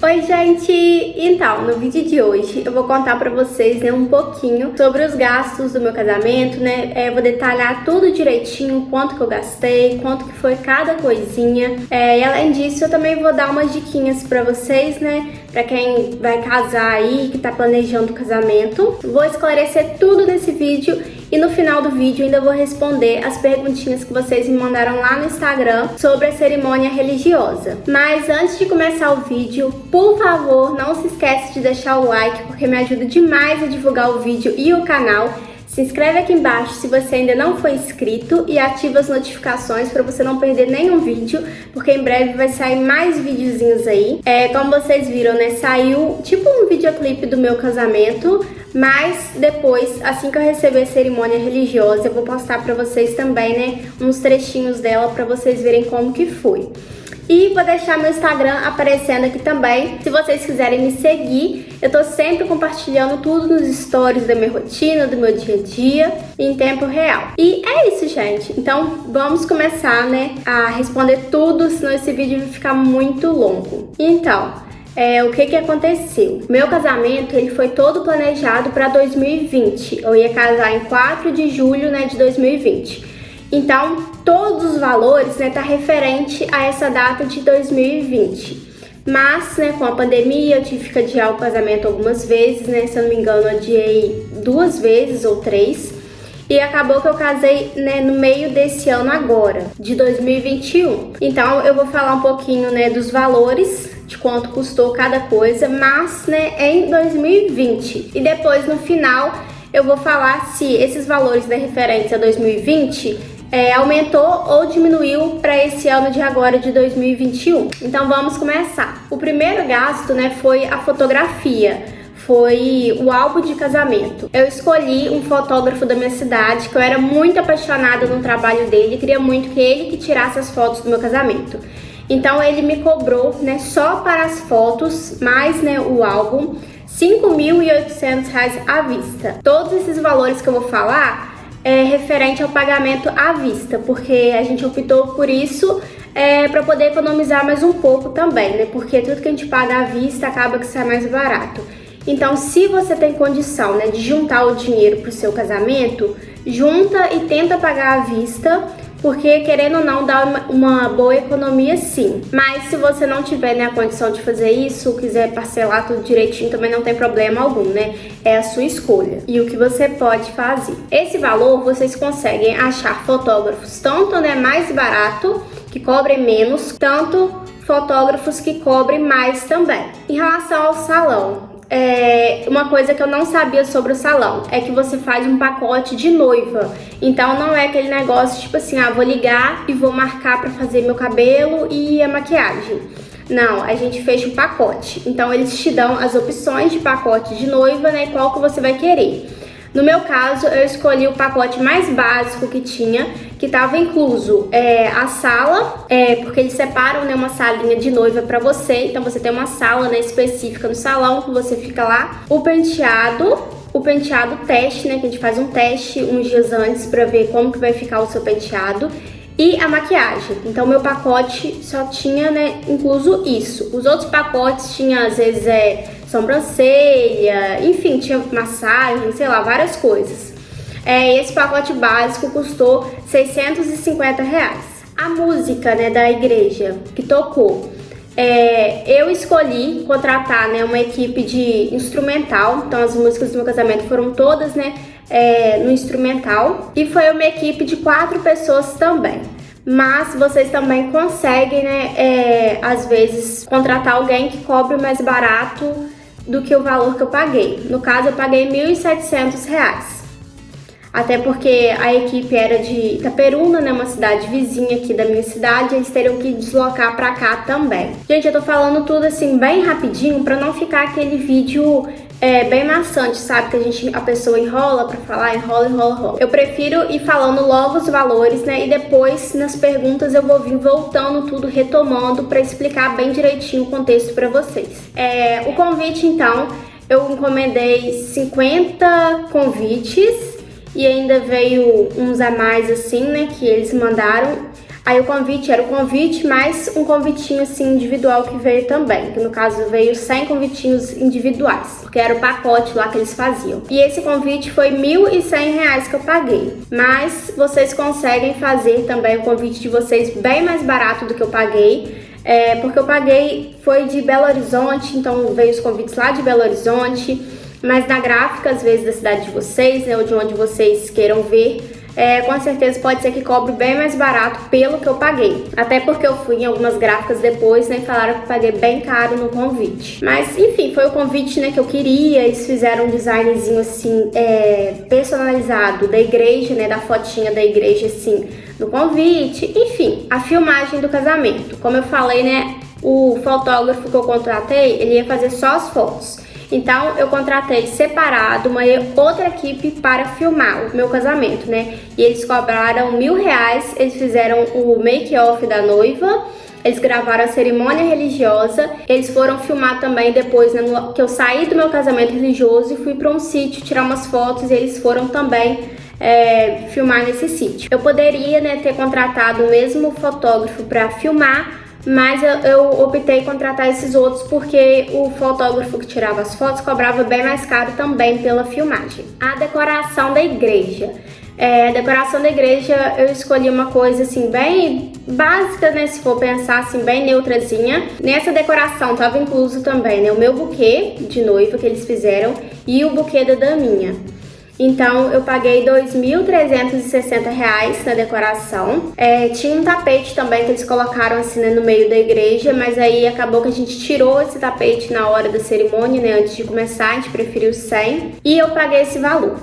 Oi gente! Então, no vídeo de hoje eu vou contar pra vocês, né, um pouquinho sobre os gastos do meu casamento, né? Eu vou detalhar tudo direitinho, quanto que eu gastei, quanto que foi cada coisinha. E além disso, eu também vou dar umas diquinhas pra vocês, né? Pra quem vai casar aí, que tá planejando o casamento. Vou esclarecer tudo nesse vídeo e no final do vídeo ainda vou responder as perguntinhas que vocês me mandaram lá no Instagram sobre a cerimônia religiosa. Mas antes de começar o vídeo, por favor, não se esquece de deixar o like, porque me ajuda demais a divulgar o vídeo e o canal. Se inscreve aqui embaixo se você ainda não for inscrito e ativa as notificações para você não perder nenhum vídeo, porque em breve vai sair mais videozinhos aí. Como vocês viram, né, saiu tipo um videoclipe do meu casamento, mas depois, assim que eu receber a cerimônia religiosa, eu vou postar para vocês também, né, uns trechinhos dela para vocês verem como que foi. E vou deixar meu Instagram aparecendo aqui também, se vocês quiserem me seguir. Eu tô sempre compartilhando tudo nos stories da minha rotina, do meu dia a dia, em tempo real. E é isso, gente. Então, vamos começar, né, a responder tudo, senão esse vídeo vai ficar muito longo. Então, o que aconteceu? Meu casamento, ele foi todo planejado para 2020. Eu ia casar em 4 de julho, né, de 2020. Então, todos os valores, né, tá referente a essa data de 2020. Mas, né, com a pandemia, eu tive que adiar o casamento algumas vezes, né, se eu não me engano, eu adiei 2 vezes ou 3. E acabou que eu casei, né, no meio desse ano agora, de 2021. Então, eu vou falar um pouquinho, né, dos valores, de quanto custou cada coisa, mas, né, em 2020. E depois, no final, eu vou falar se esses valores, né, referentes a 2020... aumentou ou diminuiu para esse ano de agora de 2021. Então vamos começar. O primeiro gasto, né, foi a fotografia, foi o álbum de casamento. Eu escolhi um fotógrafo da minha cidade, que eu era muito apaixonada no trabalho dele, queria muito que ele que tirasse as fotos do meu casamento. Então ele me cobrou, né, só para as fotos, mais, né, o álbum, R$ 5.800 à vista. Todos esses valores que eu vou falar referente ao pagamento à vista, porque a gente optou por isso para poder economizar mais um pouco também, né? Porque tudo que a gente paga à vista acaba que sai mais barato. Então, se você tem condição, né, de juntar o dinheiro para o seu casamento, junta e tenta pagar à vista, porque querendo ou não dá uma boa economia sim. Mas se você não tiver, né, a condição de fazer isso, quiser parcelar tudo direitinho, também não tem problema algum, né? É a sua escolha e o que você pode fazer. Esse valor vocês conseguem achar fotógrafos tanto, né, mais barato, que cobrem menos, tanto fotógrafos que cobrem mais também. Em relação ao salão, uma coisa que eu não sabia sobre o salão é que você faz um pacote de noiva. Então não é aquele negócio tipo assim, vou ligar e vou marcar para fazer meu cabelo e a maquiagem. Não, a gente fecha um pacote. Então eles te dão as opções de pacote de noiva, né, qual que você vai querer. No meu caso, eu escolhi o pacote mais básico que tinha, que estava incluso a sala, porque eles separam, né, uma salinha de noiva para você. Então você tem uma sala, né, específica no salão que você fica lá. O penteado teste, né, que a gente faz um teste uns dias antes para ver como que vai ficar o seu penteado. E a maquiagem. Então meu pacote só tinha, né, incluso isso. Os outros pacotes tinha às vezes sobrancelha, enfim, tinha massagem, sei lá, várias coisas. Esse pacote básico custou R$ 650. A música, né, da igreja que tocou, eu escolhi contratar, né, uma equipe de instrumental. Então as músicas do meu casamento foram todas, né, no instrumental, e foi uma equipe de 4 pessoas também. Mas vocês também conseguem, né, às vezes contratar alguém que cobre mais barato do que o valor que eu paguei. No caso, eu paguei R$ 1.700. Até porque a equipe era de Itaperuna, né, uma cidade vizinha aqui da minha cidade, eles teriam que deslocar pra cá também. Gente, eu tô falando tudo assim bem rapidinho pra não ficar aquele vídeo bem maçante, sabe? Que a pessoa enrola pra falar, enrola. Eu prefiro ir falando logo os valores, né? E depois, nas perguntas, eu vou vir voltando tudo, retomando pra explicar bem direitinho o contexto pra vocês. O convite, então, eu encomendei 50 convites e ainda veio uns a mais assim, né? Que eles mandaram. Aí o convite era o convite mais um convitinho assim individual que veio também, que no caso veio 100 convitinhos individuais, porque era o pacote lá que eles faziam. E esse convite foi R$1.100 que eu paguei, mas vocês conseguem fazer também o convite de vocês bem mais barato do que eu paguei. Porque eu paguei, foi de Belo Horizonte, então veio os convites lá de Belo Horizonte, mas na gráfica, às vezes, da cidade de vocês, né, ou de onde vocês queiram ver, com certeza pode ser que cobre bem mais barato pelo que eu paguei. Até porque eu fui em algumas gráficas depois, né, e falaram que eu paguei bem caro no convite. Mas, enfim, foi o convite, né, que eu queria. Eles fizeram um designzinho, assim, personalizado da igreja, né, da fotinha da igreja, assim, no convite. Enfim, a filmagem do casamento. Como eu falei, né, o fotógrafo que eu contratei, ele ia fazer só as fotos. Então, eu contratei separado uma outra equipe para filmar o meu casamento, né? E eles cobraram R$1.000, eles fizeram o make-off da noiva, eles gravaram a cerimônia religiosa, eles foram filmar também depois, né, que eu saí do meu casamento religioso e fui para um sítio tirar umas fotos, e eles foram também filmar nesse sítio. Eu poderia, né, ter contratado o mesmo fotógrafo para filmar, mas eu optei em contratar esses outros porque o fotógrafo que tirava as fotos cobrava bem mais caro também pela filmagem. A decoração da igreja. A decoração da igreja eu escolhi uma coisa assim bem básica, né, se for pensar assim, bem neutrazinha. Nessa decoração estava incluso também, né, o meu buquê de noiva que eles fizeram e o buquê da daminha. Então, eu paguei R$2.360 na decoração. Tinha um tapete também que eles colocaram assim, né, no meio da igreja, mas aí acabou que a gente tirou esse tapete na hora da cerimônia, né, antes de começar, a gente preferiu 100 e eu paguei esse valor.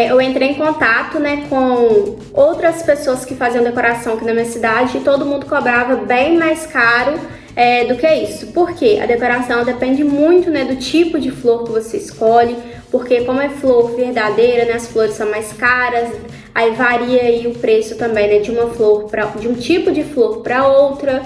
Eu entrei em contato, né, com outras pessoas que faziam decoração aqui na minha cidade e todo mundo cobrava bem mais caro do que isso. Por quê? A decoração depende muito, né, do tipo de flor que você escolhe, porque como é flor verdadeira, né, as flores são mais caras, aí varia aí o preço também, né, de um tipo de flor para outra.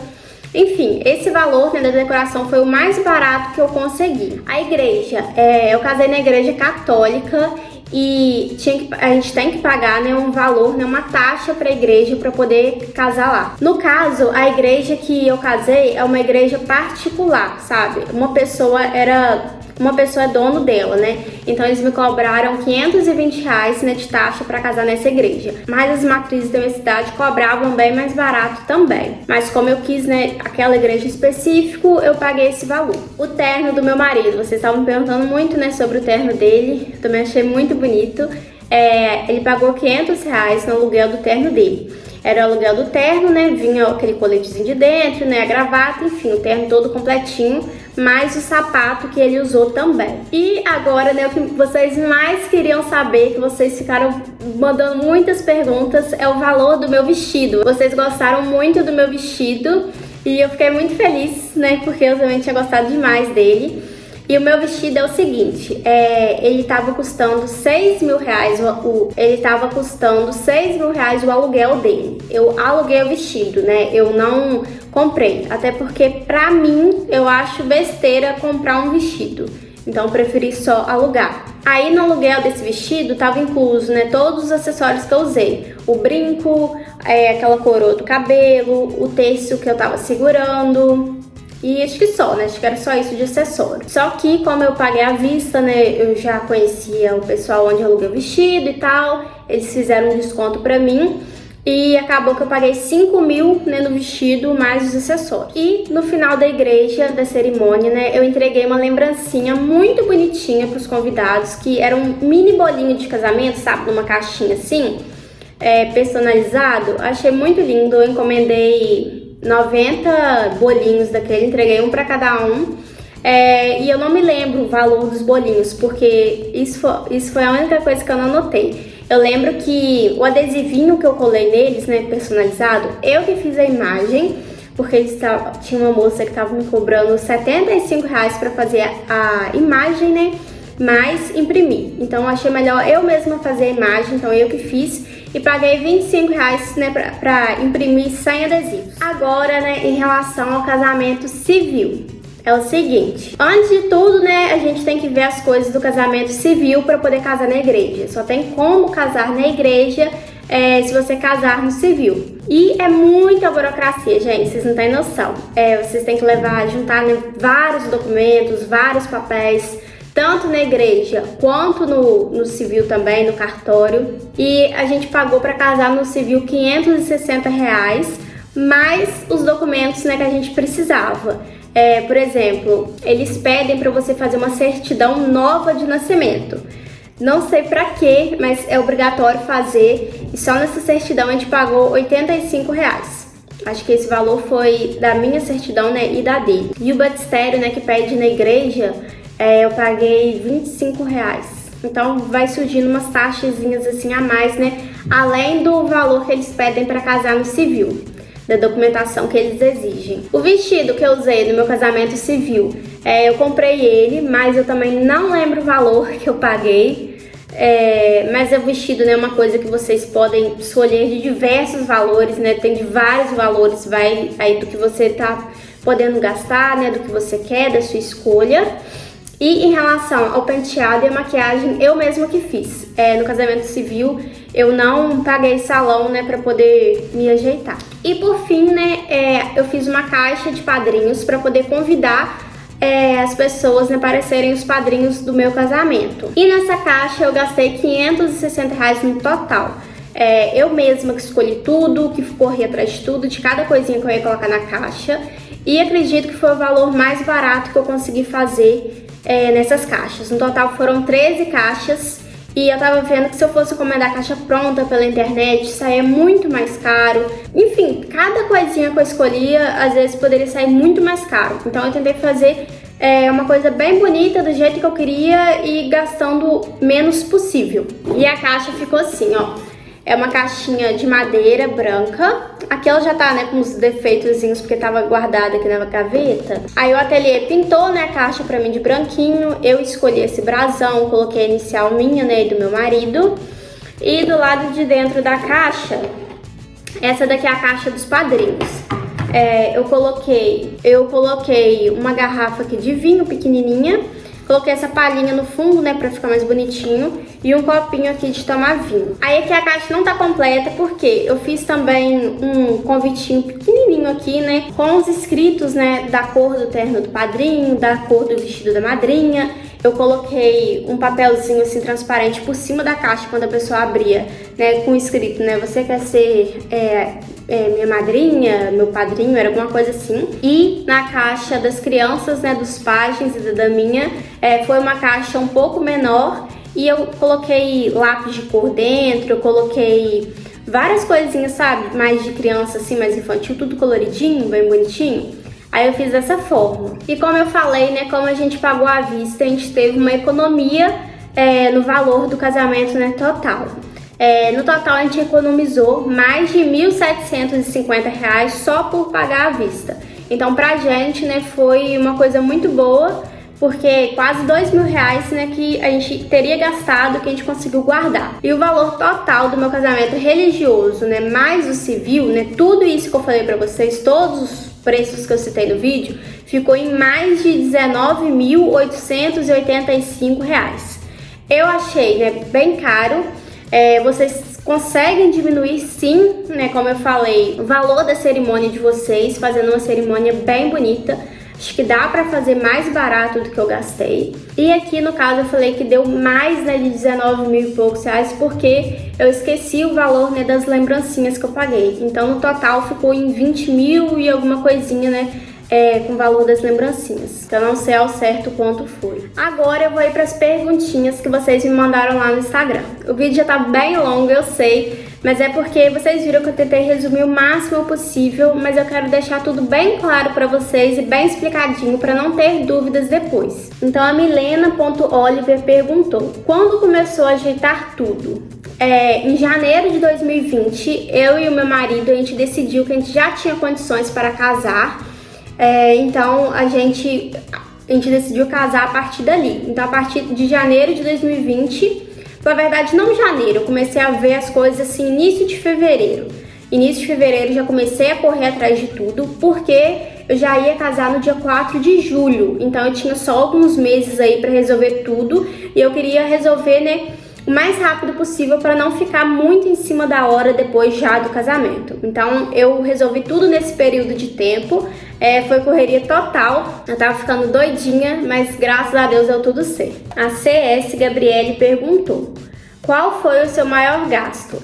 Enfim, esse valor, né, da decoração foi o mais barato que eu consegui. A igreja, eu casei na igreja católica e a gente tem que pagar, né, um valor, né, uma taxa para a igreja para poder casar lá. No caso, a igreja que eu casei é uma igreja particular, sabe? Uma pessoa é dono dela, né? Então eles me cobraram R$520, né, de taxa para casar nessa igreja. Mas as matrizes da minha cidade cobravam bem mais barato também. Mas como eu quis, né, aquela igreja específico, eu paguei esse valor. O terno do meu marido, vocês estavam me perguntando muito, né, sobre o terno dele. Eu também achei muito bonito. Ele pagou R$500 no aluguel do terno dele. Era o aluguel do terno, né? Vinha aquele coletezinho de dentro, né? A gravata, enfim, o terno todo completinho, mais o sapato que ele usou também. E agora, né, o que vocês mais queriam saber, que vocês ficaram mandando muitas perguntas, é o valor do meu vestido. Vocês gostaram muito do meu vestido e eu fiquei muito feliz, né? Porque eu também tinha gostado demais dele. E o meu vestido é o seguinte, ele tava custando R$6.000, ele tava custando R$6.000 o aluguel dele. Eu aluguei o vestido, né? Eu não comprei, até porque pra mim eu acho besteira comprar um vestido. Então eu preferi só alugar. Aí no aluguel desse vestido tava incluso, né, todos os acessórios que eu usei. O brinco, aquela coroa do cabelo, o terço que eu tava segurando. E acho que só, né? Acho que era só isso de acessório. Só que como eu paguei à vista, né? Eu já conhecia o pessoal onde eu aluguei o vestido e tal. Eles fizeram um desconto pra mim. E acabou que eu paguei 5.000, né, no vestido, mais os acessórios. E no final da igreja, da cerimônia, né, eu entreguei uma lembrancinha muito bonitinha pros convidados, que era um mini bolinho de casamento, sabe? Numa caixinha assim, personalizado. Achei muito lindo, eu encomendei 90 bolinhos daquele, entreguei um para cada um. E eu não me lembro o valor dos bolinhos, porque isso foi a única coisa que eu não anotei. Eu lembro que o adesivinho que eu colei neles, né, personalizado, eu que fiz a imagem, porque tinha uma moça que estava me cobrando R$75 para fazer a imagem, né, mais imprimir. Então eu achei melhor eu mesma fazer a imagem, então eu que fiz. E paguei R$25, né, pra imprimir 100 adesivos. Agora, né, em relação ao casamento civil, é o seguinte. Antes de tudo, né, a gente tem que ver as coisas do casamento civil para poder casar na igreja. Só tem como casar na igreja se você casar no civil. E é muita burocracia, gente, vocês não têm noção. Vocês têm que juntar, né, vários documentos, vários papéis, tanto na igreja quanto no civil também, no cartório. E a gente pagou para casar no civil R$560, mais os documentos, né, que a gente precisava. Por exemplo, eles pedem para você fazer uma certidão nova de nascimento. Não sei pra quê, mas é obrigatório fazer, e só nessa certidão a gente pagou R$85. Acho que esse valor foi da minha certidão, né, e da dele. E o batistério, né, que pede na igreja, eu paguei R$25. Então vai surgindo umas taxazinhas assim a mais, né, além do valor que eles pedem para casar no civil, da documentação que eles exigem. O vestido que eu usei no meu casamento civil, eu comprei ele, mas eu também não lembro o valor que eu paguei. Mas o vestido, né, é uma coisa que vocês podem escolher de diversos valores, né? Tem de vários valores, vai aí do que você tá podendo gastar, né? Do que você quer, da sua escolha. E em relação ao penteado e a maquiagem, eu mesma que fiz. No casamento civil, eu não paguei salão, né, pra poder me ajeitar. E por fim, né, eu fiz uma caixa de padrinhos pra poder convidar as pessoas, né, para serem os padrinhos do meu casamento. E nessa caixa eu gastei R$560 no total. Eu mesma que escolhi tudo, que corri atrás de tudo, de cada coisinha que eu ia colocar na caixa. E acredito que foi o valor mais barato que eu consegui fazer nessas caixas. No total foram 13 caixas. E eu tava vendo que se eu fosse encomendar a caixa pronta pela internet, saía muito mais caro. Enfim, cada coisinha que eu escolhia, às vezes poderia sair muito mais caro. Então eu tentei fazer uma coisa bem bonita, do jeito que eu queria e gastando menos possível. E a caixa ficou assim, ó. É uma caixinha de madeira branca. Aqui ela já tá, né, com uns defeitozinhos porque tava guardada aqui na gaveta. Aí o ateliê pintou, né, a caixa pra mim de branquinho. Eu escolhi esse brasão, coloquei a inicial minha, né, e do meu marido. E do lado de dentro da caixa, essa daqui é a caixa dos padrinhos. Eu coloquei uma garrafa aqui de vinho pequenininha. Coloquei essa palhinha no fundo, né, pra ficar mais bonitinho. E um copinho aqui de tomar vinho. Aí aqui a caixa não tá completa, porque eu fiz também um convitinho pequenininho aqui, né, com os escritos, né, da cor do terno do padrinho, da cor do vestido da madrinha. Eu coloquei um papelzinho assim transparente por cima da caixa quando a pessoa abria, né, com escrito, né, você quer ser minha madrinha, meu padrinho, era alguma coisa assim. E na caixa das crianças, né, dos pajens e da minha, foi uma caixa um pouco menor e eu coloquei lápis de cor dentro, eu coloquei várias coisinhas, sabe, mais de criança assim, mais infantil, tudo coloridinho, bem bonitinho. Aí eu fiz dessa forma. E como eu falei, né, como a gente pagou à vista, a gente teve uma economia no valor do casamento, né, total. No total a gente economizou mais de R$1.750 só por pagar à vista. Então pra gente, né, foi uma coisa muito boa, porque quase R$2.000, né, que a gente teria gastado, que a gente conseguiu guardar. E o valor total do meu casamento religioso, né, mais o civil, né, tudo isso que eu falei pra vocês, todos os preços que eu citei no vídeo, ficou em mais de R$19.885. Eu achei, né, bem caro. Vocês conseguem diminuir sim, né, como eu falei, o valor da cerimônia de vocês, fazendo uma cerimônia bem bonita. Acho que dá pra fazer mais barato do que eu gastei. E aqui no caso eu falei que deu mais, né, de 19 mil e poucos reais, porque eu esqueci o valor, né, das lembrancinhas que eu paguei. Então no total ficou em 20 mil e alguma coisinha, né, com o valor das lembrancinhas. Então não sei ao certo quanto foi. Agora eu vou ir para as perguntinhas que vocês me mandaram lá no Instagram. O vídeo já tá bem longo, eu sei, mas é porque vocês viram que eu tentei resumir o máximo possível, mas eu quero deixar tudo bem claro para vocês e bem explicadinho para não ter dúvidas depois. Então a Milena.Oliver perguntou: quando começou a ajeitar tudo? Em janeiro de 2020, eu e o meu marido, a gente decidiu que a gente já tinha condições para casar. Então a gente decidiu casar a partir dali. Então a partir de janeiro de 2020, na verdade não janeiro, eu comecei a ver as coisas assim início de fevereiro. Início de fevereiro já comecei a correr atrás de tudo, porque eu já ia casar no dia 4 de julho. Então eu tinha só alguns meses aí para resolver tudo e eu queria resolver, né, o mais rápido possível para não ficar muito em cima da hora depois já do casamento. Então eu resolvi tudo nesse período de tempo, foi correria total, eu tava ficando doidinha, mas graças a Deus deu tudo certo. A CS Gabriele perguntou: qual foi o seu maior gasto?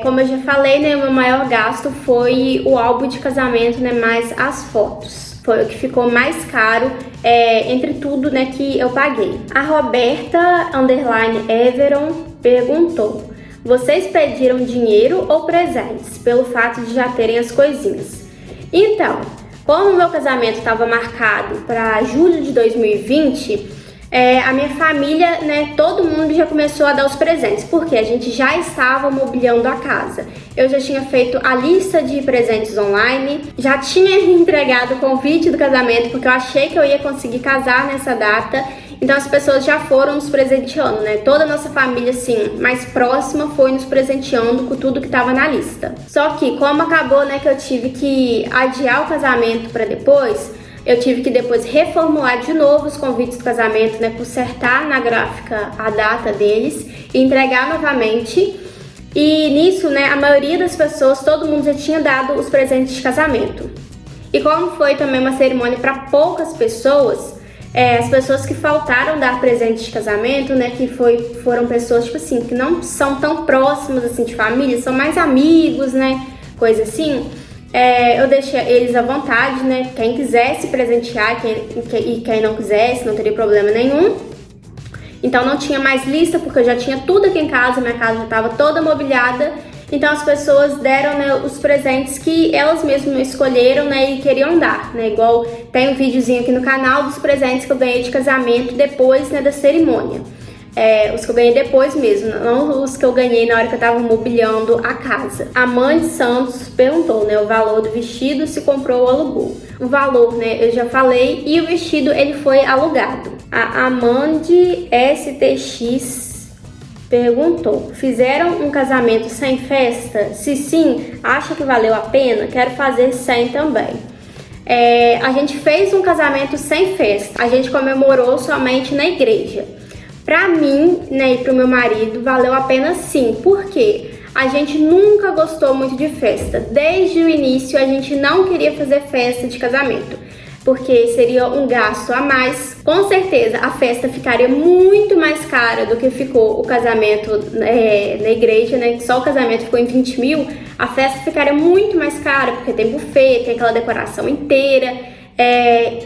Como eu já falei, né, o meu maior gasto foi o álbum de casamento, né, mais as fotos. Foi o que ficou mais caro entre tudo, né, que eu paguei. A Roberta _Everon perguntou: vocês pediram dinheiro ou presentes pelo fato de já terem as coisinhas? Então, como o meu casamento estava marcado para julho de 2020, a minha família, né, todo mundo já começou a dar os presentes, porque a gente já estava mobiliando a casa. Eu já tinha feito a lista de presentes online, já tinha entregado o convite do casamento, porque eu achei que eu ia conseguir casar nessa data. Então as pessoas já foram nos presenteando, né? Toda a nossa família, assim, mais próxima foi nos presenteando com tudo que estava na lista. Só que como acabou, né, que eu tive que adiar o casamento para depois, eu tive que depois reformular de novo os convites do casamento, né, consertar na gráfica a data deles e entregar novamente. E nisso, né, a maioria das pessoas, todo mundo já tinha dado os presentes de casamento. E como foi também uma cerimônia para poucas pessoas, as pessoas que faltaram dar presente de casamento, né, que foram pessoas, tipo assim, que não são tão próximas, assim, de família, são mais amigos, né, coisa assim. Eu deixei eles à vontade, né? Quem quisesse presentear e quem não quisesse, não teria problema nenhum. Então não tinha mais lista, porque eu já tinha tudo aqui em casa, minha casa já estava toda mobiliada. Então as pessoas deram, né, os presentes que elas mesmas escolheram, né, e queriam dar, né? Igual tem um videozinho aqui no canal dos presentes que eu ganhei de casamento depois, né, da cerimônia. Os que eu ganhei depois mesmo, não os que eu ganhei na hora que eu tava mobiliando a casa. A Amande Santos perguntou, né, o valor do vestido, se comprou ou alugou. O valor, né, eu já falei, e o vestido ele foi alugado. A Amande STX perguntou: fizeram um casamento sem festa? Se sim, acha que valeu a pena? Quero fazer sem também. A gente fez um casamento sem festa, a gente comemorou somente na igreja. Pra mim, né, e pro meu marido, valeu a pena sim, porque a gente nunca gostou muito de festa. Desde o início, a gente não queria fazer festa de casamento, porque seria um gasto a mais. Com certeza, a festa ficaria muito mais cara do que ficou o casamento na igreja, né? Só o casamento ficou em 20 mil, a festa ficaria muito mais cara, porque tem buffet, tem aquela decoração inteira.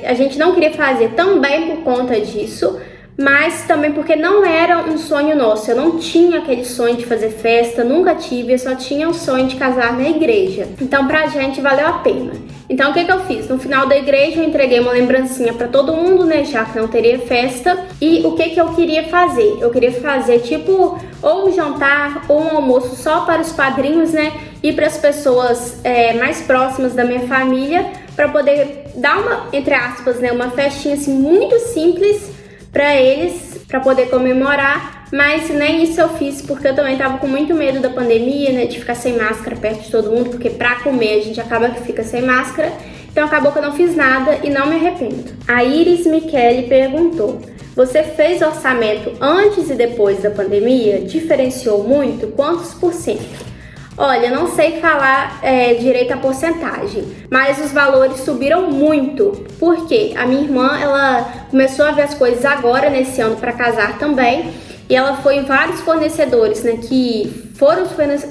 A gente não queria fazer também por conta disso, mas também porque não era um sonho nosso. Eu não tinha aquele sonho de fazer festa, nunca tive, eu só tinha o sonho de casar na igreja. Então pra gente valeu a pena. Então o que eu fiz? No final da igreja eu entreguei uma lembrancinha pra todo mundo, né, já que não teria festa. E o que eu queria fazer? Eu queria fazer tipo ou um jantar ou um almoço só para os padrinhos, né, e para as pessoas mais próximas da minha família, para poder dar uma, entre aspas, né, uma festinha assim muito simples para eles, para poder comemorar. Mas nem isso eu fiz, porque eu também tava com muito medo da pandemia, né, de ficar sem máscara perto de todo mundo, porque pra comer a gente acaba que fica sem máscara. Então acabou que eu não fiz nada e não me arrependo. A Iris Michele perguntou: você fez orçamento antes e depois da pandemia? Diferenciou muito? Quantos por cento? Olha, não sei falar direito a porcentagem, mas os valores subiram muito, porque a minha irmã, ela começou a ver as coisas agora, nesse ano, para casar também, e ela foi em vários fornecedores, né, que foram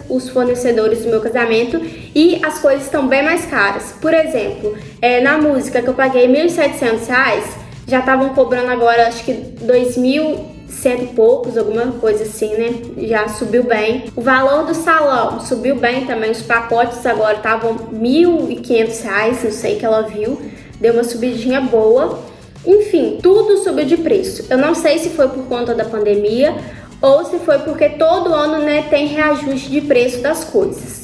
os fornecedores do meu casamento, e as coisas estão bem mais caras. Por exemplo, na música que eu paguei R$ 1.700, já estavam cobrando agora, acho que 2.100 e poucos, alguma coisa assim, né? Já subiu bem. O valor do salão subiu bem também. Os pacotes agora estavam R$ 1.500, não sei que ela viu. Deu uma subidinha boa. Enfim, tudo subiu de preço. Eu não sei se foi por conta da pandemia ou se foi porque todo ano, né, tem reajuste de preço das coisas.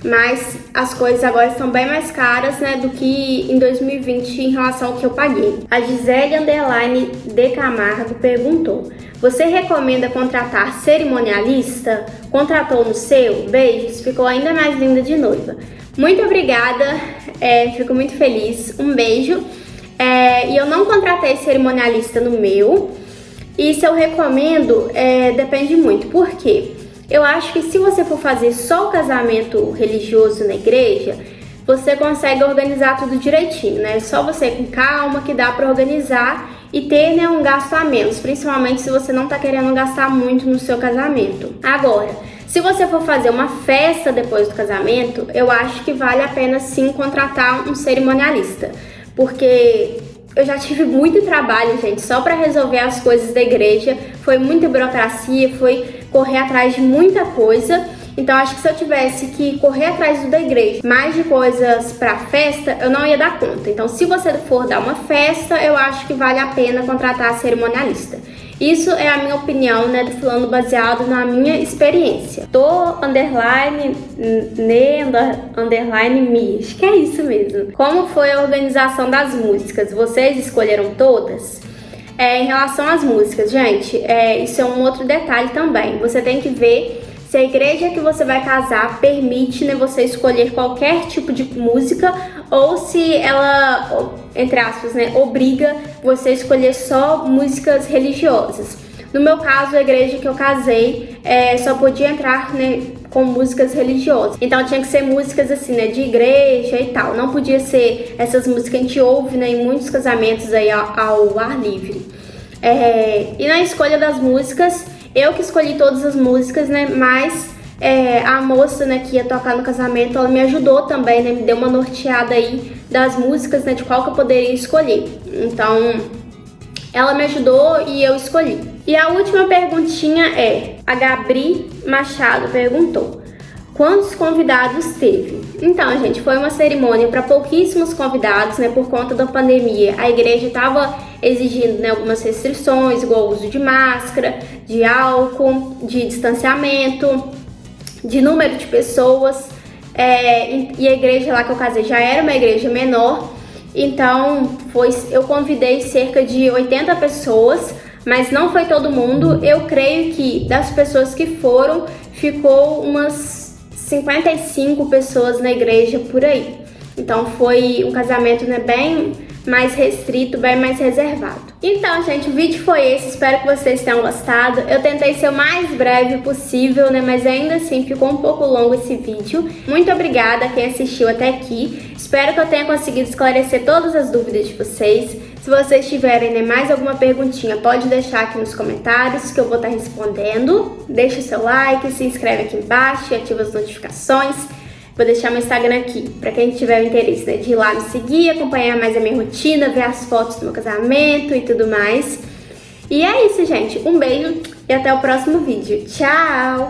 Mas as coisas agora estão bem mais caras, né, do que em 2020 em relação ao que eu paguei. A Gisele _de Camargo perguntou: você recomenda contratar cerimonialista? Contratou no seu? Beijos, ficou ainda mais linda de noiva. Muito obrigada, fico muito feliz, um beijo. E eu não contratei cerimonialista no meu. E isso eu recomendo, depende muito. Por quê? Eu acho que se você for fazer só o casamento religioso na igreja, você consegue organizar tudo direitinho, né? Só você com calma que dá para organizar e ter, né, um gasto a menos, principalmente se você não tá querendo gastar muito no seu casamento. Agora, se você for fazer uma festa depois do casamento, eu acho que vale a pena sim contratar um cerimonialista, porque eu já tive muito trabalho, gente, só para resolver as coisas da igreja. Foi muita burocracia, foi correr atrás de muita coisa. Então acho que se eu tivesse que correr atrás da igreja mais de coisas para festa, eu não ia dar conta. Então se você for dar uma festa, eu acho que vale a pena contratar cerimonialista. Isso é a minha opinião, né, falando baseado na minha experiência. Underline me, acho que é isso mesmo. Como foi a organização das músicas? Vocês escolheram todas? Em relação às músicas, gente, isso é um outro detalhe também. Você tem que ver se a igreja que você vai casar permite, né, você escolher qualquer tipo de música ou se ela, entre aspas, né, obriga você a escolher só músicas religiosas. No meu caso, a igreja que eu casei só podia entrar, né, com músicas religiosas. Então tinha que ser músicas assim, né, de igreja e tal. Não podia ser essas músicas que a gente ouve, né, em muitos casamentos aí ao ar livre. E na escolha das músicas, eu que escolhi todas as músicas, né, mas a moça, né, que ia tocar no casamento, ela me ajudou também, né, me deu uma norteada aí das músicas, né, de qual que eu poderia escolher. Então, ela me ajudou e eu escolhi. E a última perguntinha a Gabri Machado perguntou: quantos convidados teve? Então, gente, foi uma cerimônia para pouquíssimos convidados, né, por conta da pandemia. A igreja estava exigindo, né, algumas restrições, igual o uso de máscara, de álcool, de distanciamento, de número de pessoas. E a igreja lá que eu casei já era uma igreja menor, então eu convidei cerca de 80 pessoas, mas não foi todo mundo. Eu creio que das pessoas que foram, ficou umas 55 pessoas na igreja por aí. Então foi um casamento, né, bem mais restrito, bem mais reservado. Então, gente, o vídeo foi esse. Espero que vocês tenham gostado. Eu tentei ser o mais breve possível, né, mas ainda assim ficou um pouco longo esse vídeo. Muito obrigada a quem assistiu até aqui. Espero que eu tenha conseguido esclarecer todas as dúvidas de vocês. Se vocês tiverem, né, mais alguma perguntinha, pode deixar aqui nos comentários que eu vou estar respondendo. Deixa o seu like, se inscreve aqui embaixo e ativa as notificações. Vou deixar meu Instagram aqui, para quem tiver o interesse, né, de ir lá me seguir, acompanhar mais a minha rotina, ver as fotos do meu casamento e tudo mais. E é isso, gente. Um beijo e até o próximo vídeo. Tchau!